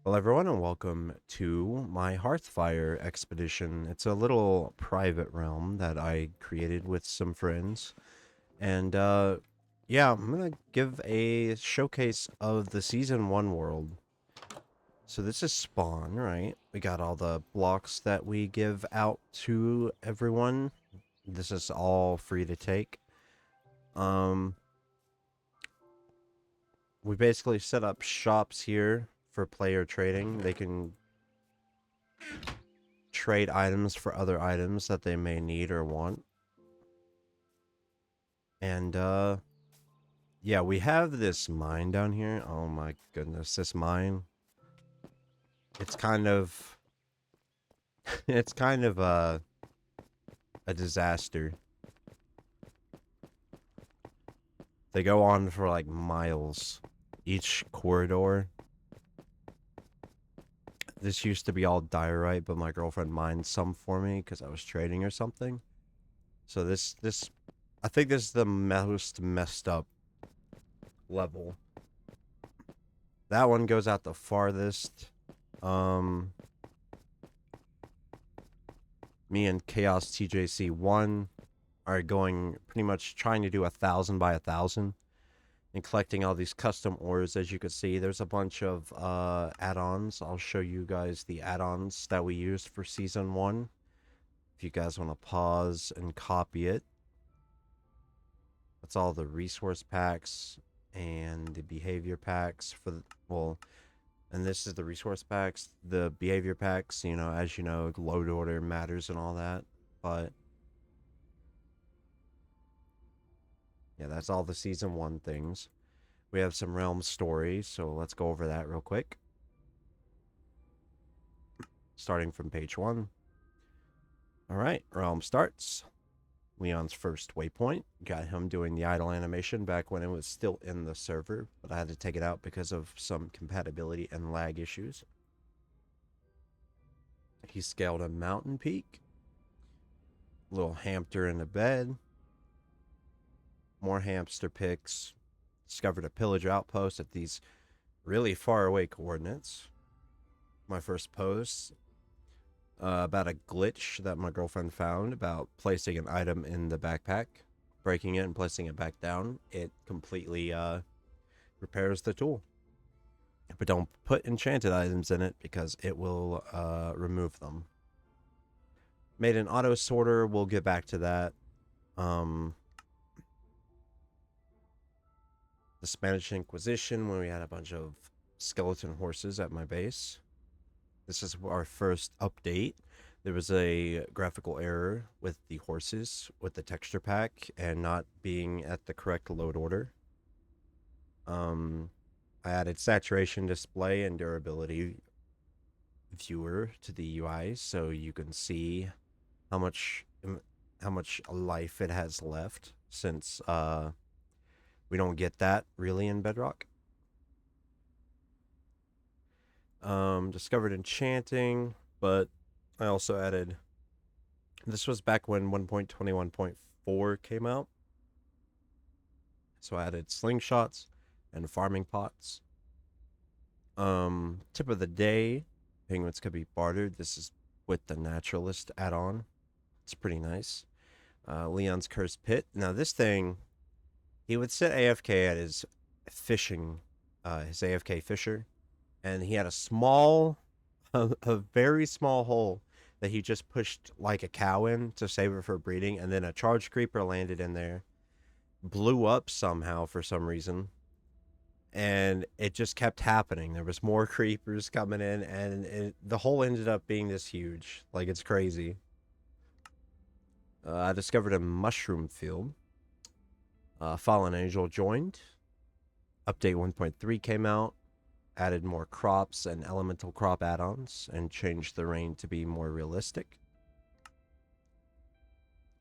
Well, everyone, and welcome to my Heartfire expedition. It's a little private realm that I created with some friends. And, yeah, I'm gonna give a showcase of the Season 1 world. So this is Spawn, right? We got all the blocks that we give out to everyone. This is all free to take. Um, we basically set up shops here for player trading. They can trade items for other items that they may need or want. And yeah, we have this mine down here. Oh my goodness, this mine. It's kind of it's kind of a disaster. They go on for like miles each corridor. This used to be all diorite, but my girlfriend mined some for me because I was trading or something. So this I think this is the most messed up level. That one goes out the farthest. Um Me and Chaos TJC1 are going pretty much trying to do 1,000 by 1,000 and collecting all these custom ores. As you can see, there's a bunch of add-ons. I'll show you guys the add-ons that we used for season 1 if you guys want to pause and copy it. That's all the resource packs and the behavior packs for the, well, and this is the resource packs. The behavior packs, you know, as you know, load order matters and all that, but yeah, that's all the season 1 things. We have some realm stories, so let's go over that real quick. Starting from page 1. Alright, realm starts. Leon's first waypoint. Got him doing the idle animation back when it was still in the server, but I had to take it out because of some compatibility and lag issues. He scaled a mountain peak. Little hamster in the bed. More hamster pics. Discovered a pillager outpost at these really far away coordinates. My first post about a glitch that my girlfriend found about placing an item in the backpack, breaking it and placing it back down. It completely repairs the tool. But don't put enchanted items in it because it will remove them. Made an auto sorter. We'll get back to that. The Spanish Inquisition, when we had a bunch of skeleton horses at my base. This is our first update. There was a graphical error with the horses with the texture pack and not being at the correct load order. I added saturation display and durability viewer to the UI so you can see how much life it has left, since we don't get that really in Bedrock. Discovered enchanting, but I also added, this was back when 1.21.4 came out, so I added slingshots and farming pots. Tip of the day, penguins could be bartered. This is with the naturalist add-on. It's pretty nice. Leon's cursed pit. Now this thing, he would sit AFK at his fishing, his AFK fisher, and he had a small, a very small hole that he just pushed like a cow in to save it for breeding, and then a charge creeper landed in there, blew up somehow for some reason, and it just kept happening. There was more creepers coming in, and the hole ended up being this huge. Like, it's crazy. I discovered a mushroom field. Fallen Angel joined. Update 1.3 came out. Added more crops and elemental crop add-ons and changed the rain to be more realistic.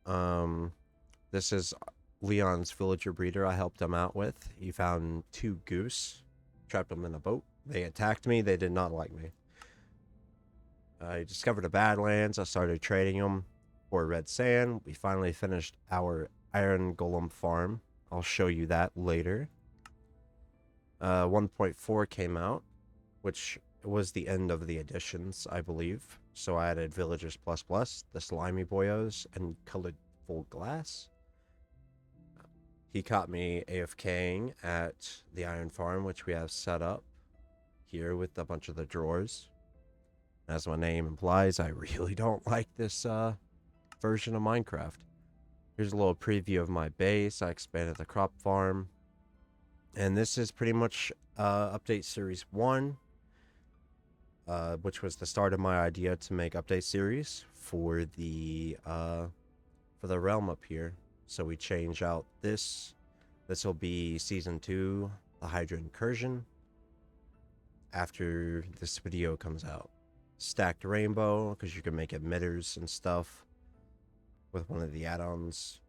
This is Leon's villager breeder I helped him out with. He found 2 goose, trapped them in a boat. They attacked me. They did not like me. I discovered a Badlands. I started trading them for red sand. We finally finished our iron golem farm. I'll show you that later. 1.4 came out, which was the end of the additions, I believe. So I added Villagers Plus Plus, the Slimy Boyos, and Colored Full Glass. He caught me AFKing at the Iron Farm, which we have set up here with a bunch of the drawers. As my name implies, I really don't like this version of Minecraft. Here's a little preview of my base. I expanded the crop farm. And this is pretty much update series 1, which was the start of my idea to make update series for the realm up here. So we change out this. This will be season 2, the Hydra Incursion, after this video comes out. Stacked rainbow, because you can make emitters and stuff with one of the add-ons.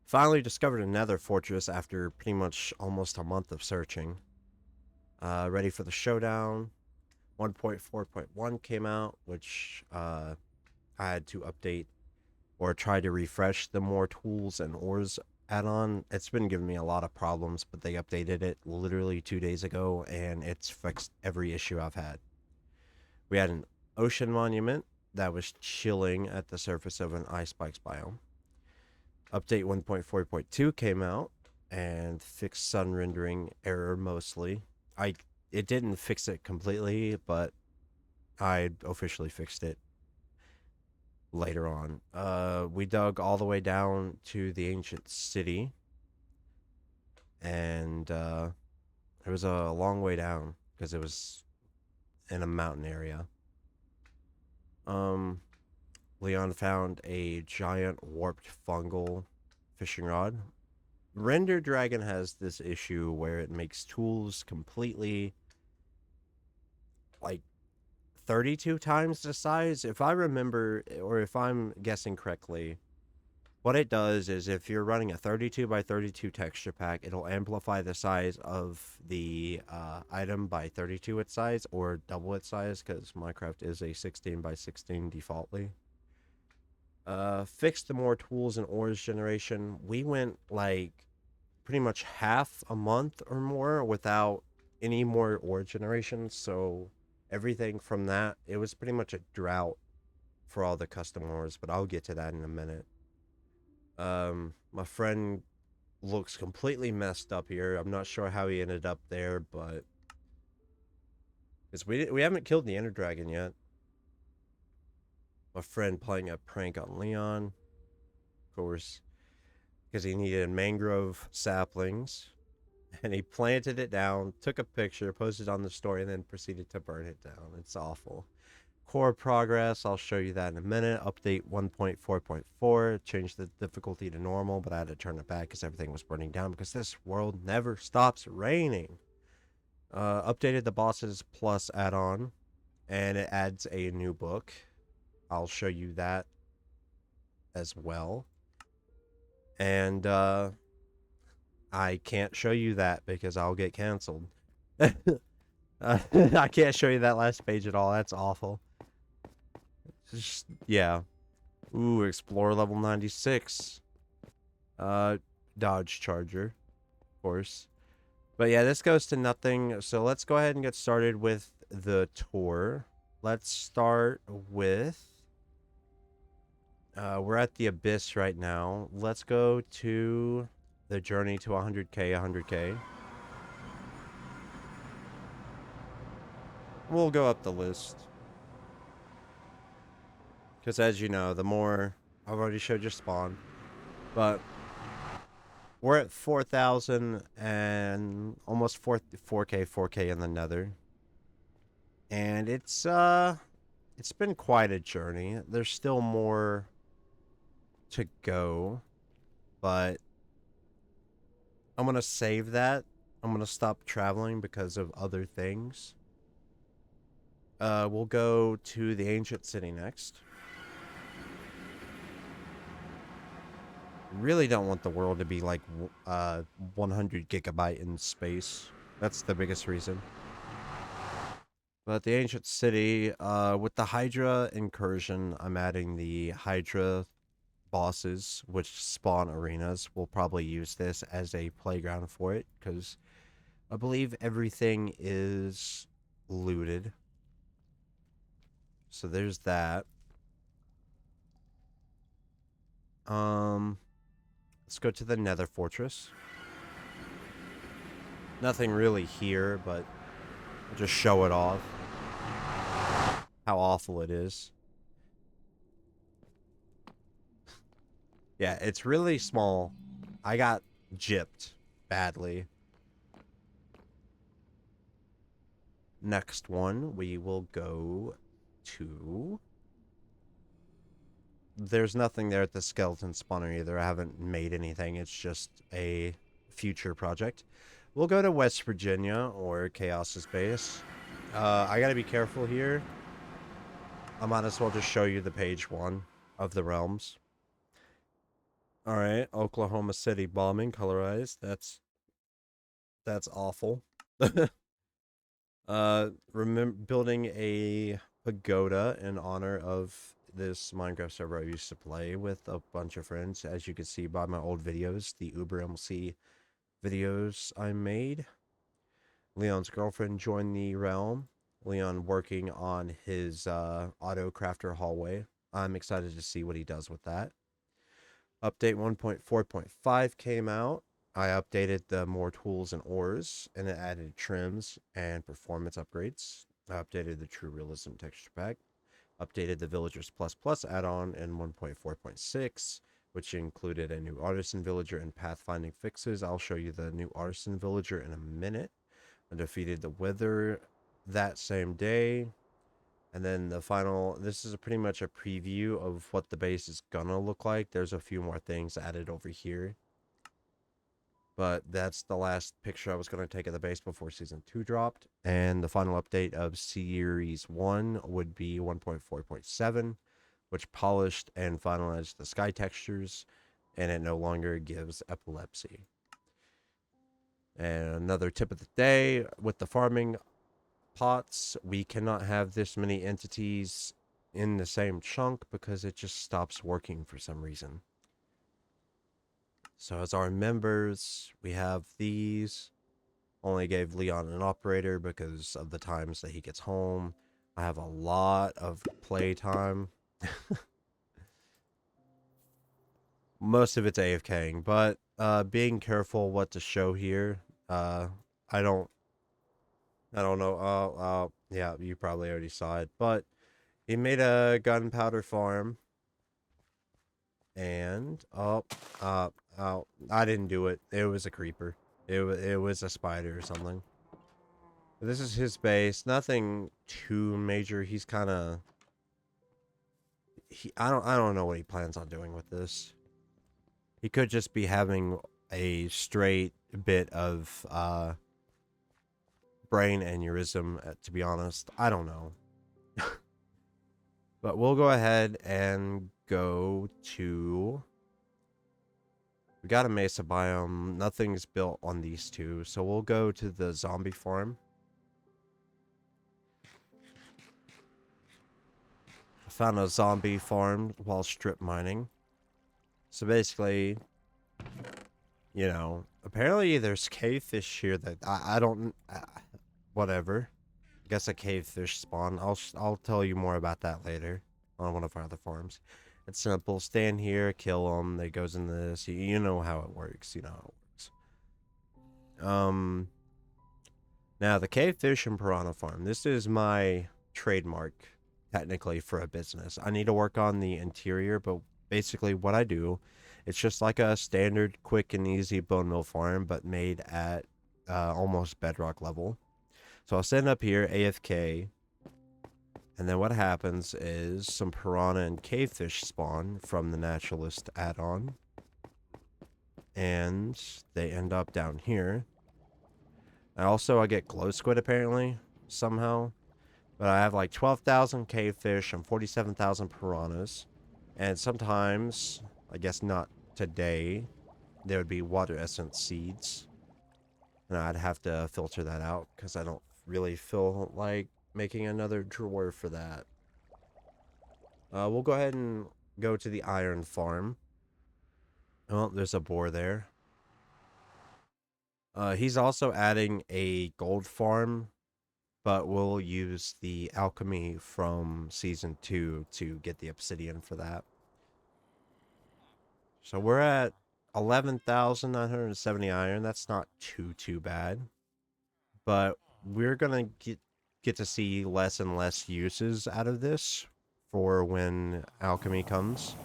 Finally discovered another fortress after pretty much almost a month of searching. Ready for the showdown. 1.4.1 came out, which I had to update or try to refresh the more tools and ores add-on. It's been giving me a lot of problems, but they updated it literally 2 days ago, and it's fixed every issue I've had. We had an ocean monument that was chilling at the surface of an ice spikes biome. Update 1.4.2 came out and fixed sun rendering error mostly. It didn't fix it completely, but I officially fixed it later on. We dug all the way down to the ancient city, and it was a long way down because it was in a mountain area. Leon found a giant warped fungal fishing rod. Render Dragon has this issue where it makes tools completely like 32 times the size. If I remember, or if I'm guessing correctly, what it does is if you're running a 32 by 32 texture pack, it'll amplify the size of the item by 32 its size or double its size, because Minecraft is a 16 by 16 defaultly. Fixed the more tools and ores generation. We went like pretty much half a month or more without any more ore generation, so everything from that, it was pretty much a drought for all the custom ores, but I'll get to that in a minute. My friend looks completely messed up here. I'm not sure how he ended up there, but because we haven't killed the Ender Dragon yet. My friend playing a prank on Leon, of course, because he needed mangrove saplings, and he planted it down, took a picture, posted on the story, and then proceeded to burn it down. It's awful. Core progress, I'll show you that in a minute. Update 1.4.4, changed the difficulty to normal, but I had to turn it back because everything was burning down because this world never stops raining. Updated the bosses plus add-on, and it adds a new book. I'll show you that as well. And I can't show you that because I'll get canceled. I can't show you that last page at all. That's awful. Just, yeah. Ooh, Explorer level 96. Dodge Charger, of course. But yeah, this goes to nothing. So let's go ahead and get started with the tour. Let's start with... we're at the Abyss right now. Let's go to the journey to 100k, 100k. We'll go up the list. Because as you know, the more... I've already showed your spawn. But we're at 4,000 and almost 4k in the nether. And it's been quite a journey. There's still more to go, but I'm going to save that. I'm going to stop traveling because of other things. We'll go to the ancient city next. Really don't want the world to be like 100 gigabyte in space. That's the biggest reason. But the ancient city, with the Hydra incursion, I'm adding the Hydra bosses, which spawn arenas. We'll probably use this as a playground for it, because I believe everything is looted. So there's that. Let's go to the Nether Fortress. Nothing really here, but I'll just show it off. How awful it is. Yeah, it's really small. I got gypped badly. Next one, we will go to... There's nothing there at the skeleton spawner either. I haven't made anything. It's just a future project. We'll go to West Virginia, or Chaos's base. I gotta be careful here. I might as well just show you the page 1 of the realms. Alright, Oklahoma City bombing, colorized. That's awful. Remember building a pagoda in honor of this Minecraft server I used to play with a bunch of friends. As you can see by my old videos, the Uber MLC videos I made. Leon's girlfriend joined the realm. Leon working on his auto crafter hallway. I'm excited to see what he does with that. Update 1.4.5 came out. I updated the more tools and ores, and it added trims and performance upgrades. I updated the True Realism texture pack. Updated the Villagers Plus Plus add-on in 1.4.6, which included a new Artisan Villager and pathfinding fixes. I'll show you the new Artisan Villager in a minute. I defeated the Wither that same day. And then the final, this is pretty much a preview of what the base is gonna look like. There's a few more things added over here. But that's the last picture I was going to take of the base before Season 2 dropped. And the final update of Series 1 would be 1.4.7, which polished and finalized the sky textures, and it no longer gives epilepsy. And another tip of the day, with the farming pots, we cannot have this many entities in the same chunk because it just stops working for some reason. So as our members, we have these. Only gave Leon an operator because of the times that he gets home. I have a lot of playtime. Most of it's AFKing, but being careful what to show here. I don't know. Yeah, you probably already saw it, but he made a gunpowder farm. And I didn't do it. It was a creeper. It was a spider or something. This is his base. Nothing too major. He's kind of I don't know what he plans on doing with this. He could just be having a straight bit of brain aneurysm, to be honest. I don't know. But we'll go ahead and go to... We got a mesa biome. Nothing's built on these two. So we'll go to the zombie farm. I found a zombie farm while strip mining. So basically, you know, apparently there's cavefish here that I don't... whatever. I guess a cavefish spawn. I'll tell you more about that later on one of our other farms. It's simple. Stand here, kill them. It goes in this. You know how it works. You know how it works. Now the cavefish and piranha farm. This is my trademark, technically, for a business. I need to work on the interior, but basically what I do, it's just like a standard, quick and easy bone meal farm, but made at almost bedrock level. So I'll stand up here, AFK, and then what happens is some piranha and cavefish spawn from the naturalist add-on. And they end up down here. And also I get glow squid apparently, somehow. But I have like 12,000 cavefish and 47,000 piranhas. And sometimes, I guess not today, there would be water essence seeds. And I'd have to filter that out because I don't really feel like making another drawer for that. We'll go ahead and go to the iron farm. Oh, there's a boar there. He's also adding a gold farm, but we'll use the alchemy from season 2 to get the obsidian for that. So we're at 11,970 iron. That's not too bad. But we're gonna get to see less and less uses out of this for when alchemy comes,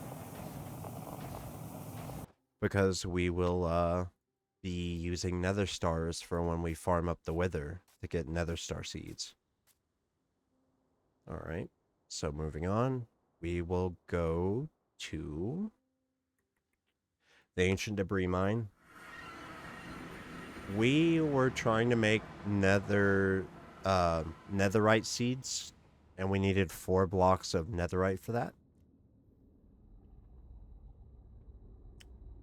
because we will be using nether stars for when we farm up the wither to get nether star seeds. All right, so moving on, we will go to the ancient debris mine. We were trying to make netherite seeds, and we needed 4 blocks of netherite for that.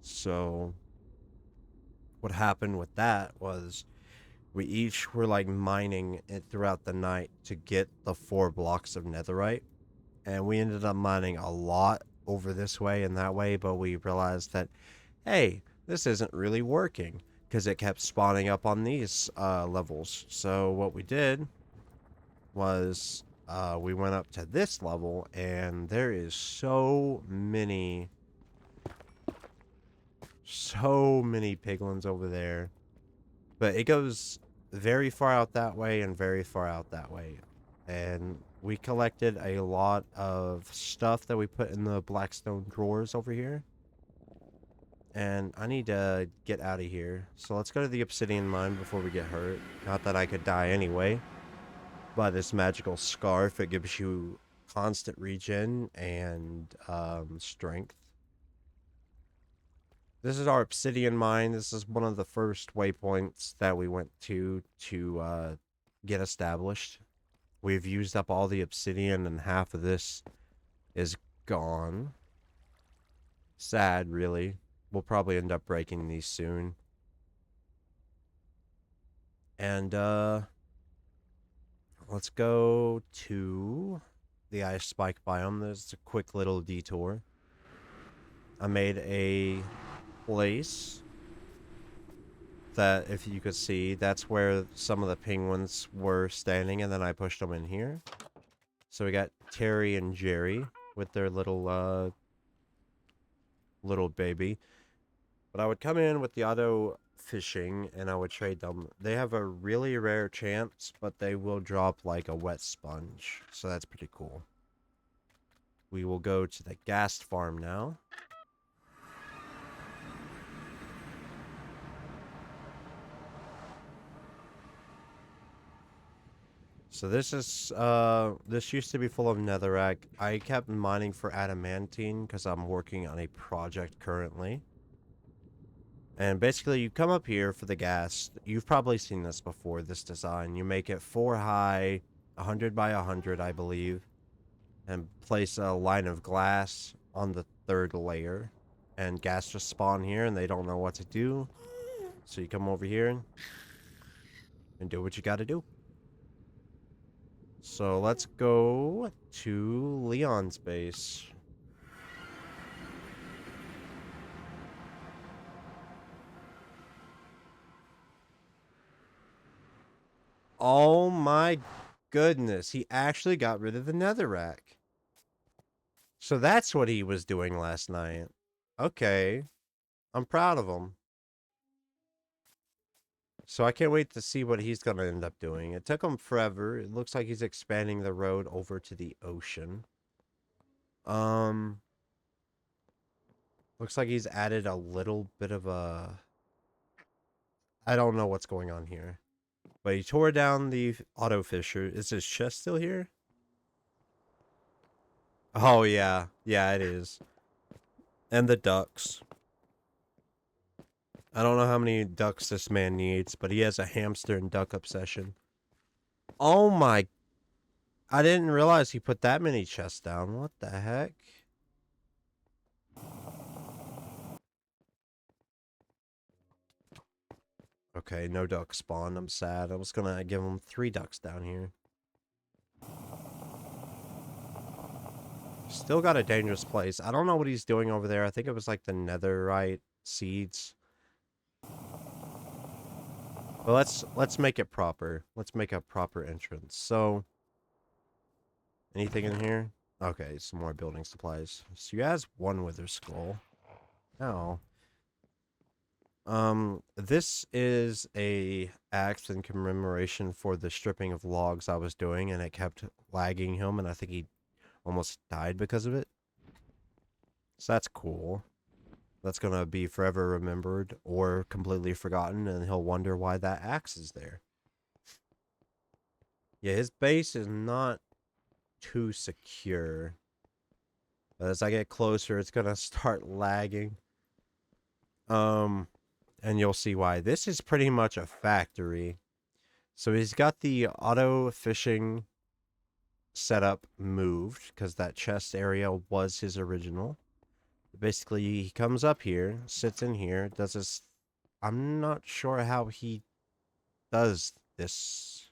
So what happened with that was we each were like mining it throughout the night to get the 4 blocks of netherite, and we ended up mining a lot over this way and that way, but we realized that, hey, this isn't really working because it kept spawning up on these levels. So what we did was we went up to this level, and there is so many piglins over there, but it goes very far out that way and very far out that way. And we collected a lot of stuff that we put in the blackstone drawers over here. And I need to get out of here. So let's go to the obsidian mine before we get hurt. Not that I could die anyway. By this magical scarf, it gives you constant regen and strength. This is our obsidian mine. This is one of the first waypoints that we went to get established. We've used up all the obsidian, and half of this is gone. Sad, really. We'll probably end up breaking these soon. And let's go to the ice spike biome. There's a quick little detour. I made a place that, if you could see, that's where some of the penguins were standing, and then I pushed them in here. So we got Terry and Jerry with their little baby. But I would come in with the auto fishing and I would trade them. They have a really rare chance, but they will drop like a wet sponge. So that's pretty cool. We will go to the ghast farm now. So this is this used to be full of netherrack. I kept mining for adamantine because I'm working on a project currently. And basically you come up here for the ghast. You've probably seen this before, this design. You make it 4 high, 100 by 100, I believe, and place a line of glass on the 3rd layer. And ghast just spawn here and they don't know what to do. So you come over here and do what you gotta do. So let's go to Leon's base. Oh my goodness, he actually got rid of the netherrack. So that's what he was doing last night. Okay, I'm proud of him. So I can't wait to see what he's going to end up doing. It took him forever. It looks like he's expanding the road over to the ocean. Looks like he's added a little bit of a... I don't know what's going on here. But he tore down the auto fisher. Is his chest still here? Oh, yeah. Yeah, it is. And the ducks. I don't know how many ducks this man needs, but he has a hamster and duck obsession. Oh my... I didn't realize he put that many chests down. What the heck? Okay, no duck spawn. I'm sad. I was gonna give him 3 ducks down here. Still got a dangerous place. I don't know what he's doing over there. I think it was like the netherite seeds. But let's make it proper. Let's make a proper entrance. So, anything in here? Okay, some more building supplies. So you has one wither skull. Oh. This is a axe in commemoration for the stripping of logs I was doing, and it kept lagging him, and I think he almost died because of it. So that's cool. That's gonna be forever remembered or completely forgotten, and he'll wonder why that axe is there. Yeah, his base is not too secure. But as I get closer, it's gonna start lagging. Um, and you'll see why. This is pretty much a factory. So he's got the auto fishing setup moved because that chest area was his original. Basically, he comes up here, sits in here, does this. I'm not sure how he does this.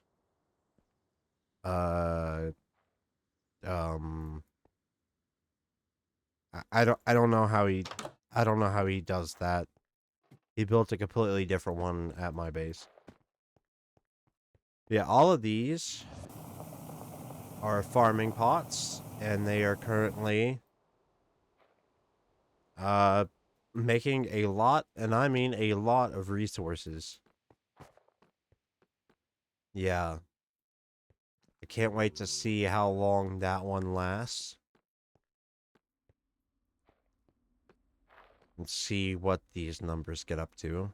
Uh, um, I don't know how I don't know how he does that. He built a completely different one at my base. Yeah, all of these are farming pots, and they are currently uh making a lot, and I mean a lot of resources. Yeah, I can't wait to see how long that one lasts and see what these numbers get up to.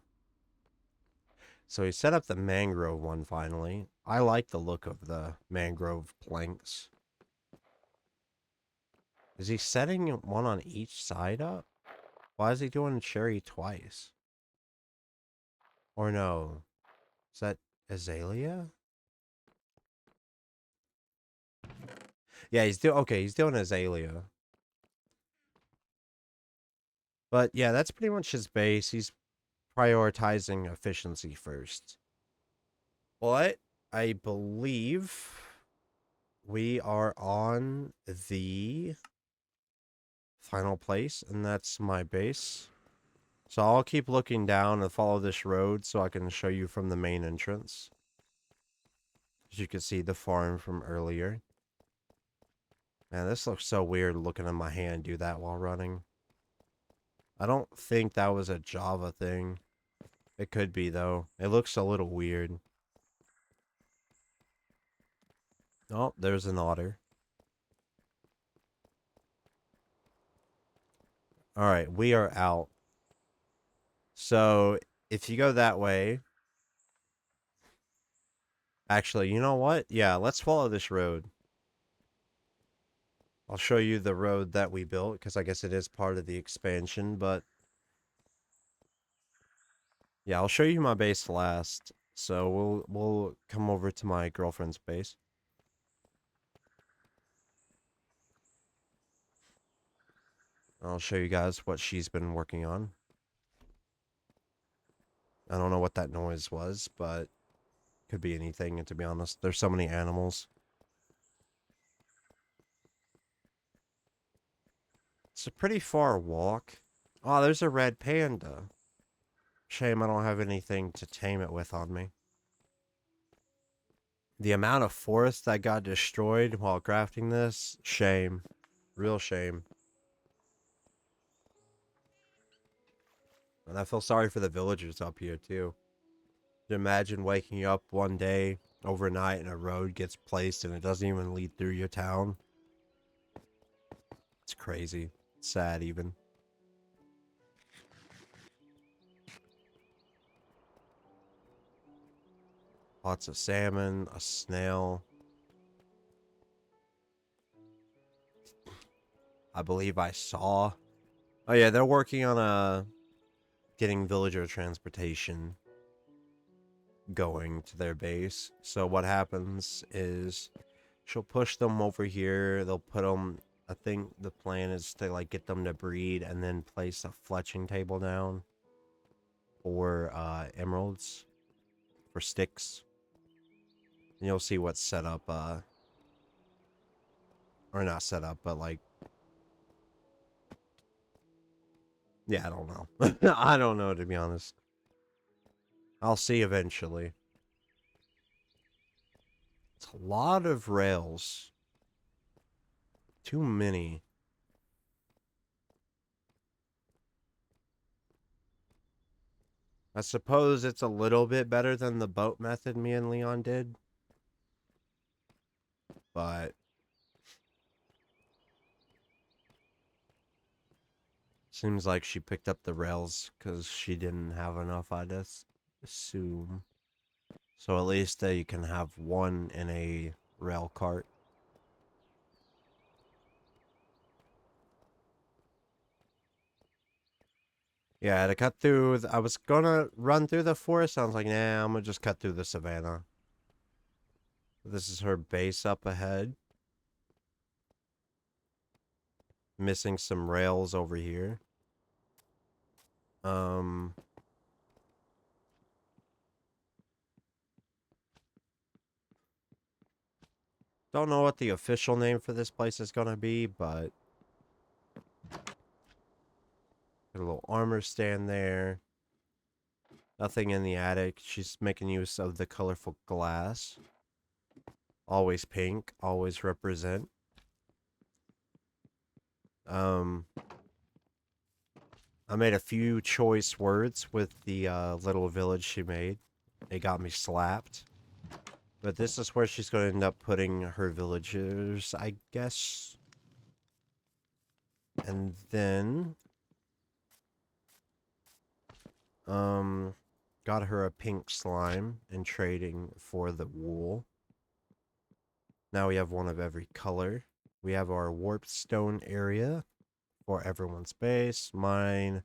So he set up the mangrove one finally. I like the look of the mangrove planks. Is he setting one on each side up? Why is he doing cherry twice? Or no? Is that azalea? Yeah, he's doing okay. He's doing azalea. But yeah, that's pretty much his base. He's prioritizing efficiency first. But I believe we are on the final place, and that's my base. So I'll keep looking down and follow this road so I can show you from the main entrance. As you can see the farm from earlier. Man, this looks so weird looking at my hand do that while running. I don't think that was a Java thing. It could be, though. It looks a little weird. Oh, there's an otter. Alright, we are out. So, if you go that way... Actually, you know what? Yeah, let's follow this road. I'll show you the road that we built, because I guess it is part of the expansion, but... Yeah, I'll show you my base last. So, we'll come over to my girlfriend's base. I'll show you guys what she's been working on. I don't know what that noise was, but could be anything, and to be honest, there's so many animals. It's a pretty far walk. Oh, there's a red panda. Shame I don't have anything to tame it with on me. The amount of forest that got destroyed while crafting this, shame. Real shame. And I feel sorry for the villagers up here, too. Imagine waking up one day, overnight, and a road gets placed and it doesn't even lead through your town. It's crazy. It's sad, even. Lots of salmon, a snail. I believe I saw. Oh yeah, they're working on getting villager transportation going to their base. So what happens is she'll push them over here. They'll put them. I think the plan is to like get them to breed and then place a fletching table down for emeralds for sticks. And you'll see what's set up. Or not set up, but like. Yeah, I don't know. I don't know, to be honest. I'll see eventually. It's a lot of rails. Too many. I suppose it's a little bit better than the boat method me and Leon did. But seems like she picked up the rails because she didn't have enough, I just assume. So at least you can have one in a rail cart. Yeah, to cut through, I was gonna run through the forest. I was like, nah, I'm gonna just cut through the savannah. This is her base up ahead. Missing some rails over here. Don't know what the official name for this place is gonna be, but got a little armor stand there. Nothing in the attic. She's making use of the colorful glass. Always pink, always represent. I made a few choice words with the little village she made. It got me slapped. But this is where she's going to end up putting her villagers, I guess. And then got her a pink slime and trading for the wool. Now we have one of every color. We have our warped stone area for everyone's base. Mine,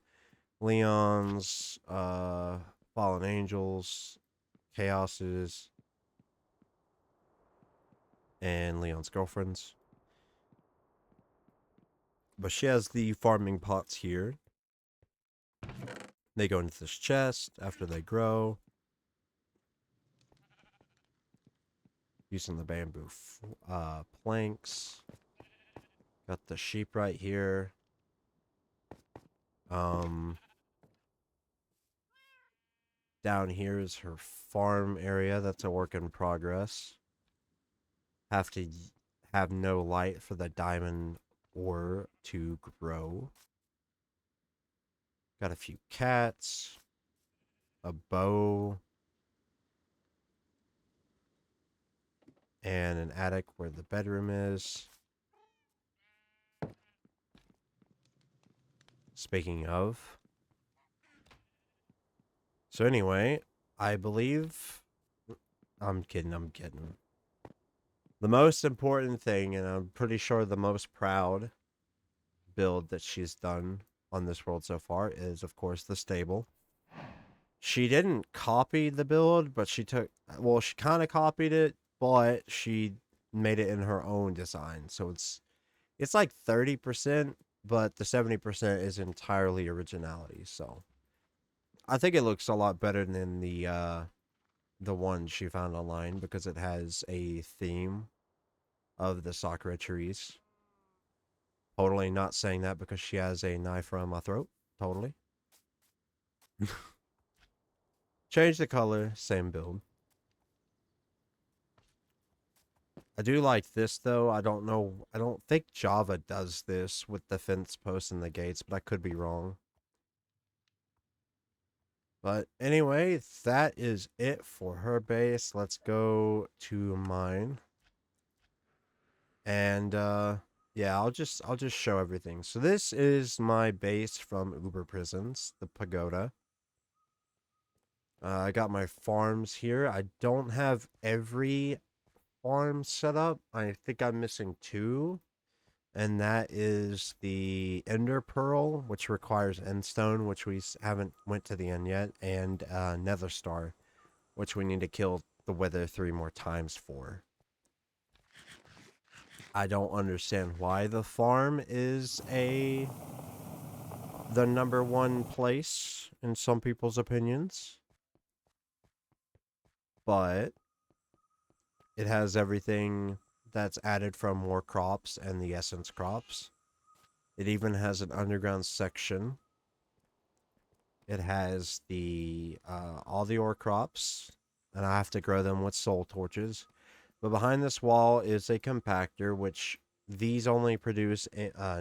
Leon's, Fallen Angels, Chaos's, and Leon's girlfriend's. But she has the farming pots here. They go into this chest after they grow. Using the bamboo planks. Got the sheep right here. Down here is her farm area. That's a work in progress. Have to have no light for the diamond ore to grow. Got a few cats. A bow. And an attic where the bedroom is. Speaking of. So anyway, I believe... I'm kidding. The most important thing, and I'm pretty sure the most proud build that she's done on this world so far is, of course, the stable. She didn't copy the build, but she took... Well, she kind of copied it, but she made it in her own design. So it's like 30%, but the 70% is entirely originality. So I think it looks a lot better than the one she found online because it has a theme of the sakura trees. Totally not saying that because she has a knife around my throat. Totally. Change the color, same build. I do like this though. I don't know. I don't think Java does this with the fence posts and the gates, but I could be wrong. But anyway, that is it for her base. Let's go to mine. And yeah, I'll just show everything. So this is my base from Uber Prisons, the pagoda. I got my farms here. I don't have every farm set up. I think I'm missing two. And that is the Ender Pearl, which requires Endstone, which we haven't went to the end yet, and Nether Star, which we need to kill the Wither 3 more times for. I don't understand why the farm is the #1 place in some people's opinions, but it has everything that's added from more crops and the essence crops. It even has an underground section. It has the all the ore crops, and I have to grow them with soul torches. But behind this wall is a compactor, which these only produce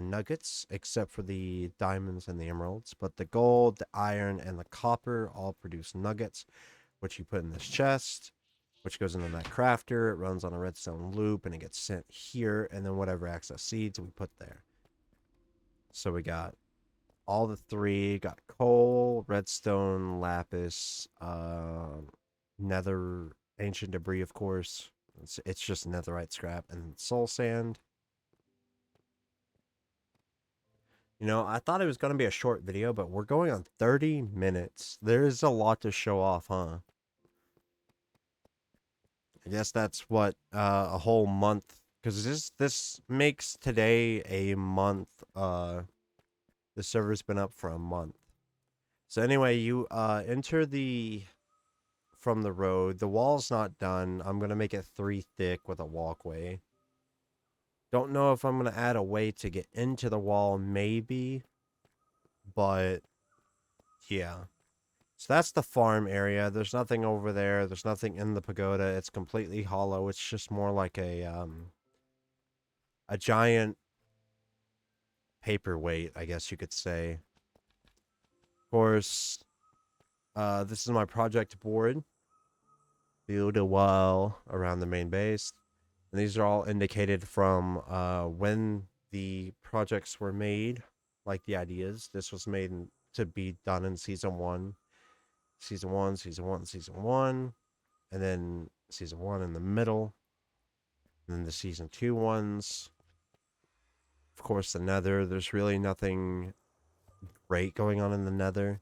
nuggets, except for the diamonds and the emeralds. But the gold, the iron, and the copper all produce nuggets, which you put in this chest, which goes into that crafter. It runs on a redstone loop, and it gets sent here, and then whatever excess seeds we put there. So we got all the three. Got coal, redstone, lapis, nether, ancient debris, of course. It's just netherite scrap and soul sand. You know, I thought it was going to be a short video, but we're going on 30 minutes. There's a lot to show off, huh? I guess that's what a whole month, because this makes today a month. The server's been up for a month. So anyway, you enter the from the road. The wall's not done. I'm gonna make it 3 thick with a walkway. Don't know if I'm gonna add a way to get into the wall, maybe, but yeah. So that's the farm area. There's nothing over there. There's nothing in the pagoda. It's completely hollow. It's just more like a giant paperweight, I guess you could say. Of course, this is my project board. Build a wall around the main base. And these are all indicated from when the projects were made, like the ideas. This was made to be done in season 1. Season 1, season 1, season 1. And then season 1 in the middle. And then the season 2 ones. Of course, the nether. There's really nothing great going on in the nether.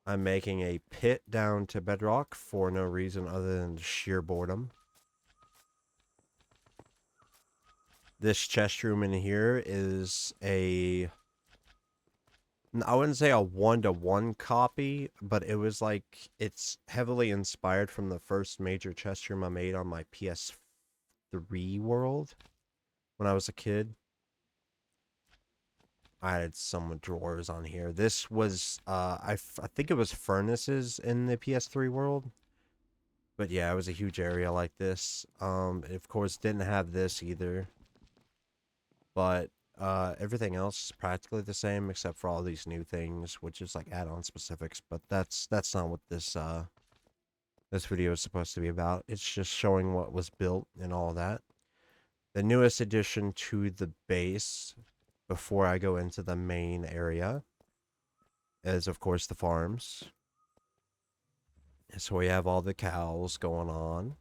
I'm making a pit down to bedrock for no reason other than sheer boredom. This chest room in here is I wouldn't say a 1-to-1 copy, but it was like, it's heavily inspired from the first major chest room I made on my PS3 world when I was a kid. I had some drawers on here. This was, I think it was furnaces in the PS3 world. But yeah, it was a huge area like this. Of course, didn't have this either. But everything else is practically the same except for all these new things, which is like add-on specifics. But that's not what this this video is supposed to be about. It's just showing what was built and all that. The newest addition to the base, before I go into the main area, is of course the farms. So we have all the cows going on.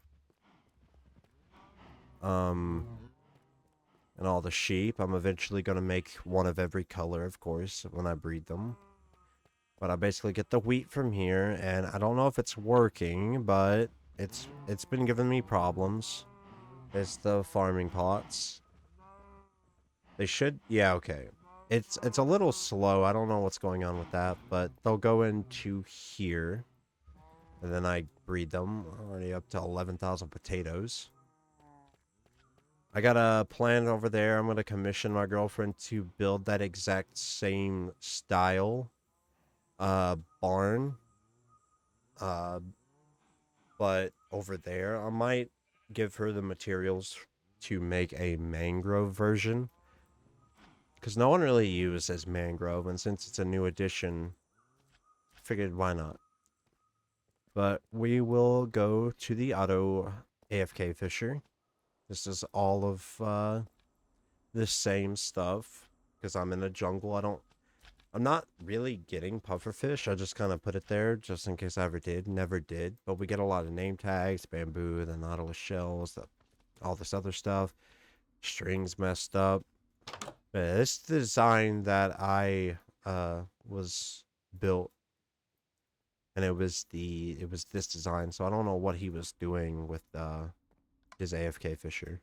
And all the sheep. I'm eventually going to make one of every color, of course, when I breed them. But I basically get the wheat from here, and I don't know if it's working, but it's been giving me problems. It's the farming plots. They should, yeah, okay. It's a little slow. I don't know what's going on with that, but they'll go into here, and then I breed them. Already up to 11,000 potatoes. I got a plan over there. I'm going to commission my girlfriend to build that exact same style barn. But over there, I might give her the materials to make a mangrove version. Because no one really uses mangrove, and since it's a new addition, I figured why not. But we will go to the auto AFK Fisher. This is all of the same stuff, because I'm in a jungle. I'm not really getting pufferfish. I just kind of put it there just in case I ever did. Never did. But we get a lot of name tags, bamboo, the nautilus shells, all this other stuff. Strings messed up. But this design that I was built, and it was this design. So I don't know what he was doing with his AFK Fisher.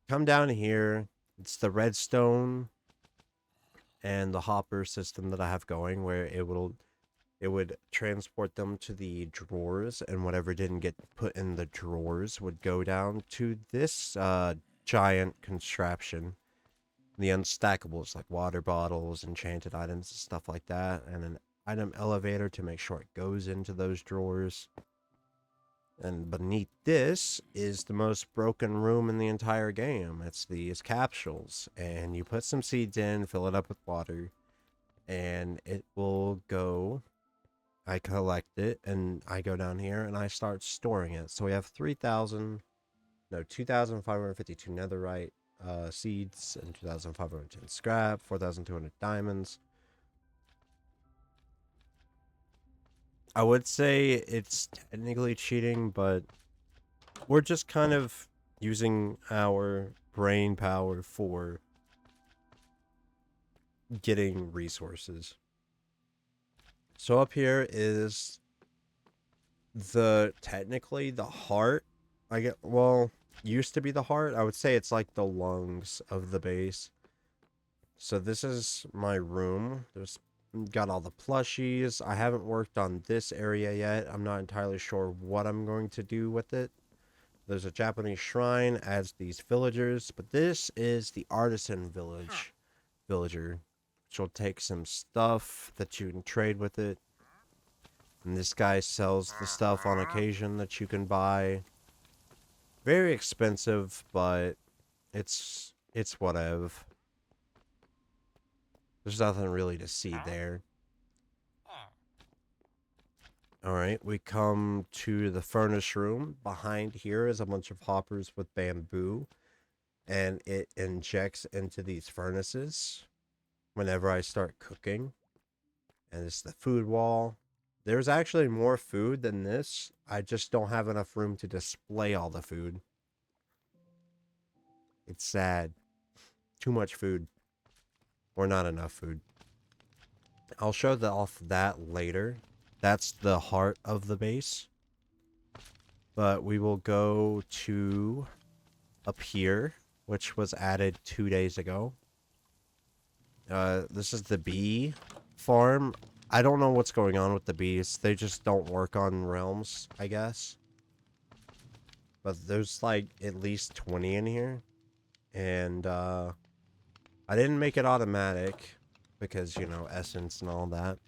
Come down here. It's the redstone and the hopper system that I have going, where it would transport them to the drawers, and whatever didn't get put in the drawers would go down to this giant contraption. The unstackables like water bottles, enchanted items, and stuff like that, and an item elevator to make sure it goes into those drawers. And beneath this is the most broken room in the entire game. It's these capsules, and you put some seeds in, fill it up with water, and it will go. I collect it, and I go down here, and I start storing it. So we have 2,552 netherite seeds, and 2,510 scrap, 4,200 diamonds. I would say it's technically cheating, but we're just kind of using our brain power for getting resources. So up here is technically the heart. Used to be the heart. I would say it's like the lungs of the base. So this is my room. There's got all the plushies. I haven't worked on this area yet. I'm not entirely sure what I'm going to do with it. There's a Japanese shrine, adds these villagers, but this is the artisan villager, which will take some stuff that you can trade with it. And this guy sells the stuff on occasion that you can buy. Very expensive, but it's whatever. There's nothing really to see there. Alright, we come to the furnace room. Behind here is a bunch of hoppers with bamboo. And it injects into these furnaces whenever I start cooking. And it's the food wall. There's actually more food than this. I just don't have enough room to display all the food. It's sad. Too much food. Or not enough food. I'll show off that later. That's the heart of the base. But we will go to up here, which was added 2 days ago. This is the bee farm. I don't know what's going on with the bees. They just don't work on realms, I guess. But there's like at least 20 in here. And I didn't make it automatic because, you know, essence and all that.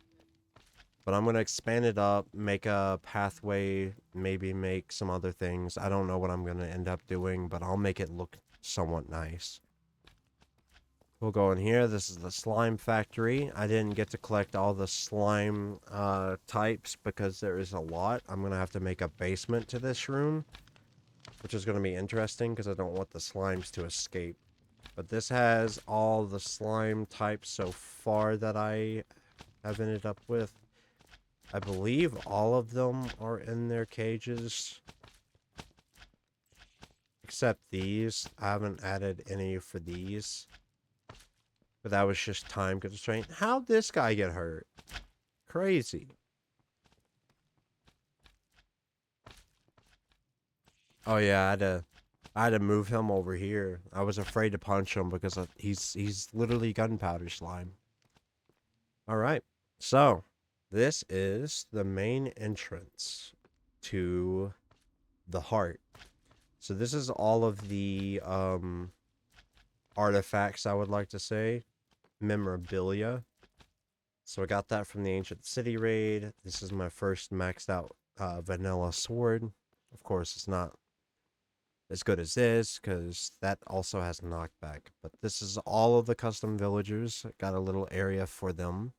But I'm going to expand it up, make a pathway, maybe make some other things. I don't know what I'm going to end up doing, but I'll make it look somewhat nice. We'll go in here. This is the slime factory. I didn't get to collect all the slime types because there is a lot. I'm going to have to make a basement to this room, which is going to be interesting because I don't want the slimes to escape. But this has all the slime types so far that I have ended up with. I believe all of them are in their cages. Except these. I haven't added any for these. But that was just time constraint. How'd this guy get hurt? Crazy. Oh yeah, I had to move him over here. I was afraid to punch him because he's literally gunpowder slime. Alright, so this is the main entrance to the heart. So this is all of the artifacts, I would like to say. Memorabilia. So I got that from the Ancient City raid. This is my first maxed out vanilla sword. Of course, it's not as good as this because that also has knockback. But this is all of the custom villagers. Got a little area for them.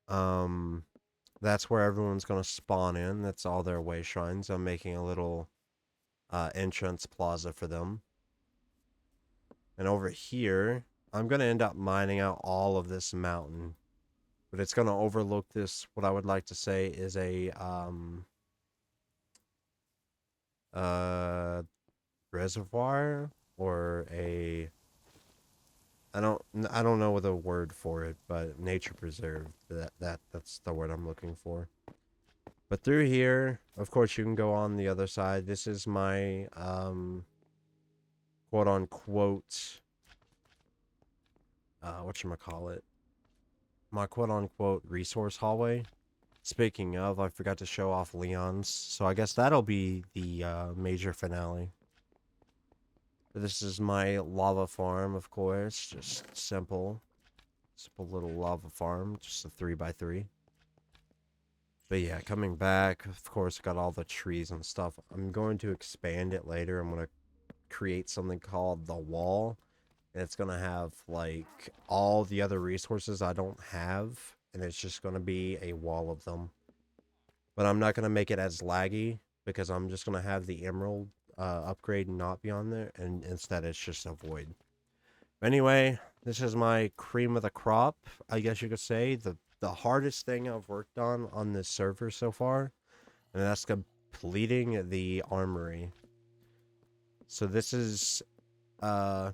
That's where everyone's gonna spawn in. That's all their way shrines. I'm making a little entrance plaza for them. And over here, I'm gonna end up mining out all of this mountain. But it's gonna overlook this, what I would like to say is a reservoir or a I don't know the word for it, but nature preserve. That's the word I'm looking for. But through here, of course, you can go on the other side. This is my quote unquote whatchamacallit, my quote unquote resource hallway. Speaking of, I forgot to show off Leon's, so I guess that'll be the major finale. This is my lava farm, of course. Just simple little lava farm. Just a 3x3. But yeah, coming back, of course, got all the trees and stuff. I'm going to expand it later. I'm going to create something called the wall. And it's going to have, like, all the other resources I don't have. And it's just going to be a wall of them. But I'm not going to make it as laggy, because I'm just going to have the emerald upgrade not be on there. And instead, it's just a void. Anyway, this is my cream of the crop, I guess you could say. The hardest thing I've worked on this server so far, and that's completing the armory. So this is the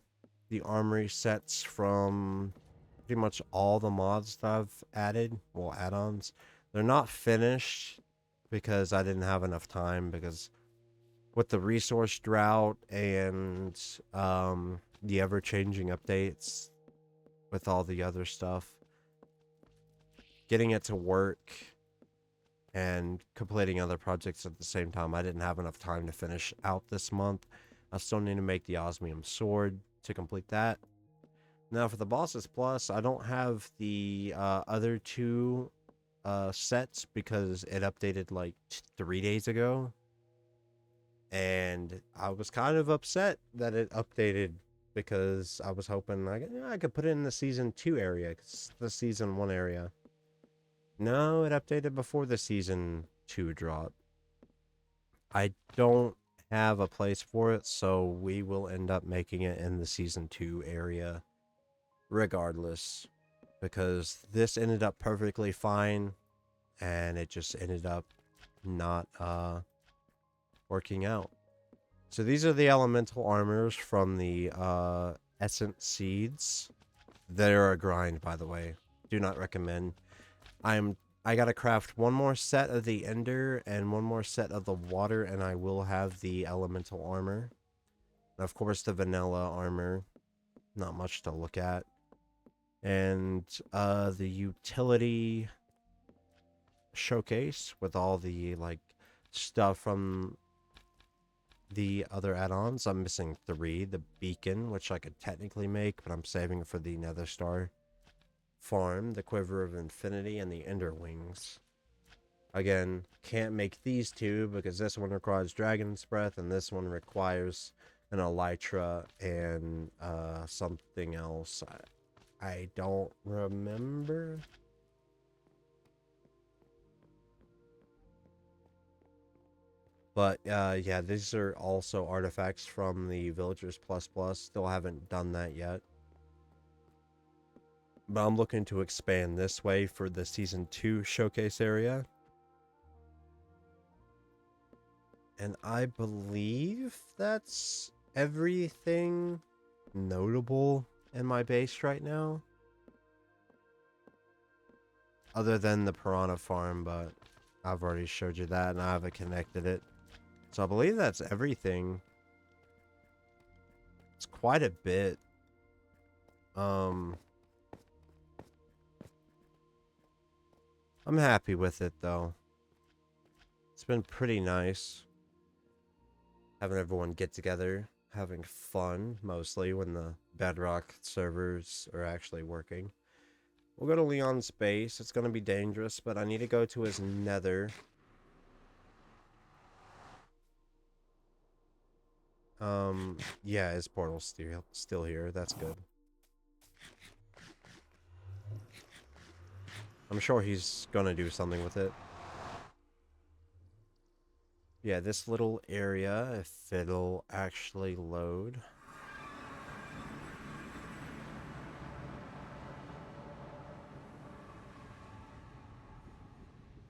armory sets from pretty much all the mods that I've added, well, add-ons. They're not finished because I didn't have enough time, because with the resource drought and the ever-changing updates with all the other stuff, getting it to work and completing other projects at the same time, I didn't have enough time to finish out this month. I still need to make the osmium sword to complete that. Now for the bosses plus, I don't have the other two sets because it updated like 3 days ago. And I was kind of upset that it updated, because I was hoping I could put it in the Season 2 area, because the Season 1 area. No, it updated before the Season 2 drop. I don't have a place for it, so we will end up making it in the Season 2 area regardless, because this ended up perfectly fine, and it just ended up not working out. So these are the elemental armors from the essence seeds. They're a grind, by the way. Do not recommend. I gotta craft one more set of the ender and one more set of the water, and I will have the elemental armor. And of course, the vanilla armor. Not much to look at. And the utility showcase with all the like stuff from the other add-ons. I'm missing 3. The beacon, which I could technically make, but I'm saving it for the nether star farm, the quiver of infinity, and the ender wings. Again, can't make these 2 because this one requires dragon's breath and this one requires an elytra and something else. I don't remember. But yeah, these are also artifacts from the Villagers Plus Plus. Still haven't done that yet. But I'm looking to expand this way for the Season 2 showcase area. And I believe that's everything notable in my base right now. Other than the piranha farm, but I've already showed you that and I haven't connected it. So I believe that's everything. It's quite a bit. I'm happy with it, though. It's been pretty nice having everyone get together, having fun, mostly when the Bedrock servers are actually working. We'll go to Leon's base. It's going to be dangerous, but I need to go to his nether. Yeah, his portal's still here. That's good. I'm sure he's gonna do something with it. Yeah, this little area, if it'll actually load.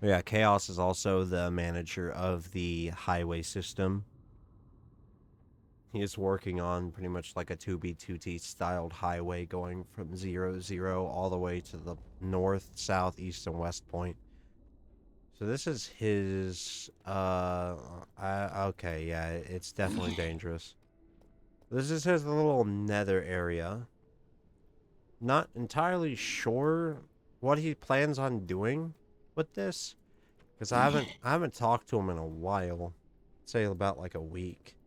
Yeah, Chaos is also the manager of the highway system. He is working on pretty much like a 2B2T styled highway going from 0, all the way to the north, south, east, and west point. So this is his, okay, yeah, it's definitely dangerous. This is his little nether area. Not entirely sure what he plans on doing with this, because I haven't talked to him in a while. Say about like a week.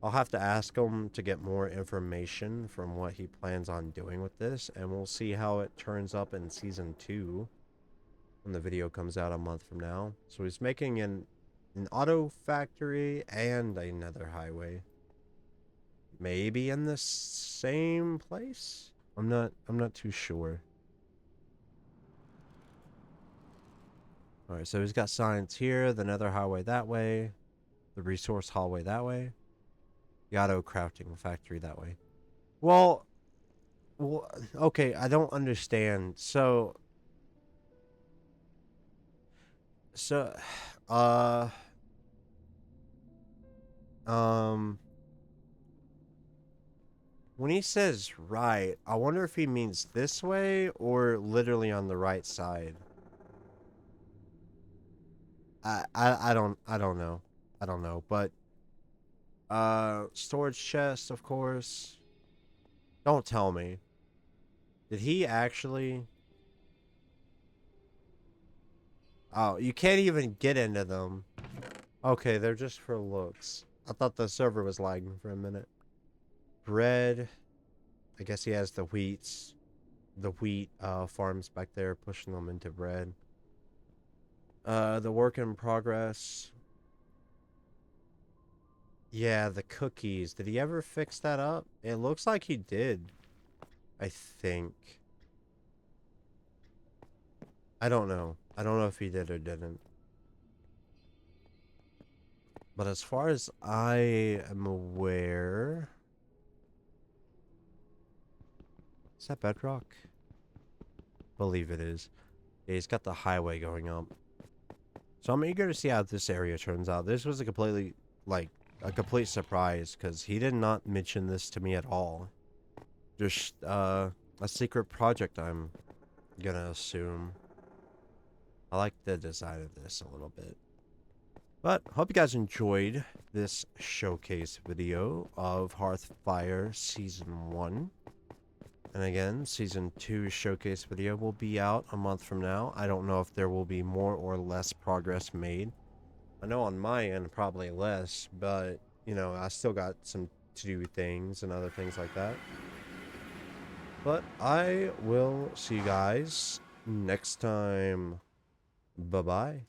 I'll have to ask him to get more information from what he plans on doing with this, and we'll see how it turns up in season 2 when the video comes out a month from now. So he's making an auto factory and another highway. Maybe in the same place? I'm not too sure. Alright, so he's got signs here, the nether highway that way, the resource hallway that way, the auto crafting factory that way. Well, okay, I don't understand. So, uh, um, when he says right, I wonder if he means this way or literally on the right side. I don't know. I don't know, but storage chest, of course. Don't tell me. Did he actually? Oh, you can't even get into them. Okay, they're just for looks. I thought the server was lagging for a minute. Bread. I guess he has the wheat farms back there, pushing them into bread. The work in progress. Yeah, the cookies. Did he ever fix that up? It looks like he did. I think. I don't know. I don't know if he did or didn't. But as far as I am aware... Is that Bedrock? Believe it is. Yeah, he's got the highway going up. So I'm eager to see how this area turns out. This was a complete surprise, because he did not mention this to me at all. Just, a secret project, I'm gonna assume. I like the design of this a little bit. But, hope you guys enjoyed this showcase video of Heartfire Season 1. And again, Season 2 showcase video will be out a month from now. I don't know if there will be more or less progress made. I know on my end, probably less, but, you know, I still got some to-do things and other things like that. But I will see you guys next time. Bye-bye.